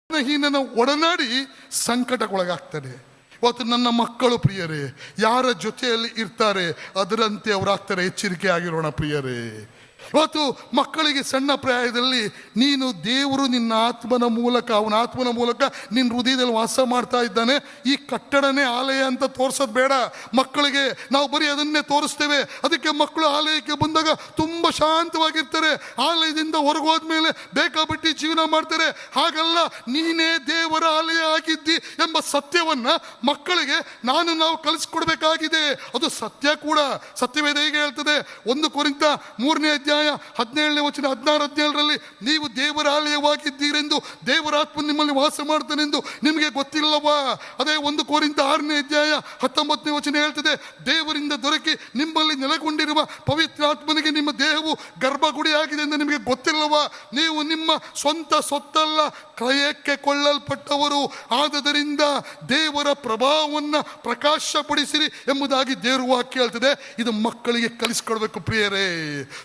ಹೀನನ ಒಡನಾಡಿ ಸಂಕಟಕ್ಕೊಳಗಾಗ್ತಾನೆ. ಇವತ್ತು ನನ್ನ ಮಕ್ಕಳು ಪ್ರಿಯರೇ ಯಾರ ಜೊತೆಯಲ್ಲಿ ಇರ್ತಾರೆ ಅದರಂತೆ ಅವರಾಗ್ತಾರೆ. ಎಚ್ಚರಿಕೆ ಆಗಿರೋಣ ಪ್ರಿಯರೇ. ಇವತ್ತು ಮಕ್ಕಳಿಗೆ ಸಣ್ಣ ಪ್ರಾಯದಲ್ಲಿ ನೀನು ದೇವರು ನಿನ್ನ ಆತ್ಮನ ಮೂಲಕ ಅವನ ಆತ್ಮನ ಮೂಲಕ ನಿನ್ನ ಹೃದಯದಲ್ಲಿ ವಾಸ ಮಾಡ್ತಾ ಇದ್ದಾನೆ, ಈ ಕಟ್ಟಡನೇ ಆಲಯ ಅಂತ ತೋರಿಸೋದು ಬೇಡ. ಮಕ್ಕಳಿಗೆ ನಾವು ಬರೀ ಅದನ್ನೇ ತೋರಿಸ್ತೇವೆ. ಅದಕ್ಕೆ ಮಕ್ಕಳು ಆಲಯಕ್ಕೆ ಬಂದಾಗ ತುಂಬ ಶಾಂತವಾಗಿರ್ತಾರೆ. ಆಲಯದಿಂದ ಹೊರಗೆ ಹೋದ್ಮೇಲೆ ಬೇಕಾಬಿಟ್ಟು ಜೀವನ ಮಾಡ್ತಾರೆ. ಹಾಗಲ್ಲ, ನೀನೇ ದೇವರ ಆಲಯ ಆಗಿದ್ದಿ ಎಂಬ ಸತ್ಯವನ್ನ ಮಕ್ಕಳಿಗೆ ನಾವು ಕಲಿಸ್ಕೊಡ್ಬೇಕಾಗಿದೆ. ಅದು ಸತ್ಯ ಕೂಡ. ಸತ್ಯವೇದ ಹೇಗೆ ಹೇಳ್ತದೆ, 1 ಕೊರಿಂಥ 3ನೇ ಅಧ್ಯಾಯ 17ನೇ ವಚನ 16-17ರಲ್ಲಿ ನೀವು ದೇವರ ಆಲಯವಾಗಿದ್ದೀರೆಂದು ದೇವರ ಆತ್ಮ ನಿಮ್ಮಲ್ಲಿ ವಾಸ ಮಾಡ್ತಾನೆಂದು ನಿಮಗೆ ಗೊತ್ತಿಲ್ಲವಾ? ಅದೇ 1 ಕೊರಿಂಥ 6ನೇ ಅಧ್ಯಾಯ 19ನೇ ವಚನ ಹೇಳ್ತದೆ, ದೇವರಿಂದ ದೊರಕಿ ನಿಮ್ಮಲ್ಲಿ ನೆಲೆಗೊಂಡಿರುವ ಪವಿತ್ರ ಆತ್ಮನಿಗೆ ನಿಮ್ಮ ದೇಹವು ಗರ್ಭಗುಡಿಯಾಗಿದೆ ಎಂದು ನಿಮಗೆ ಗೊತ್ತಿಲ್ಲವಾ? ನೀವು ನಿಮ್ಮ ಸ್ವಂತ ಸೊತ್ತಲ್ಲ, ಕ್ರಯಕ್ಕೆ ಕೊಳ್ಳಲ್ಪಟ್ಟವರು. ಆದದರಿಂದ ದೇವರ ಪ್ರಭಾವವನ್ನು ಪ್ರಕಾಶಪಡಿಸಿರಿ ಎಂಬುದಾಗಿ ದೇವರ ವಾಕ್ಯ ಹೇಳ್ತದೆ. ಇದು ಮಕ್ಕಳಿಗೆ ಕಲಿಸ್ಕೊಡ್ಬೇಕು ಪ್ರಿಯರೇ.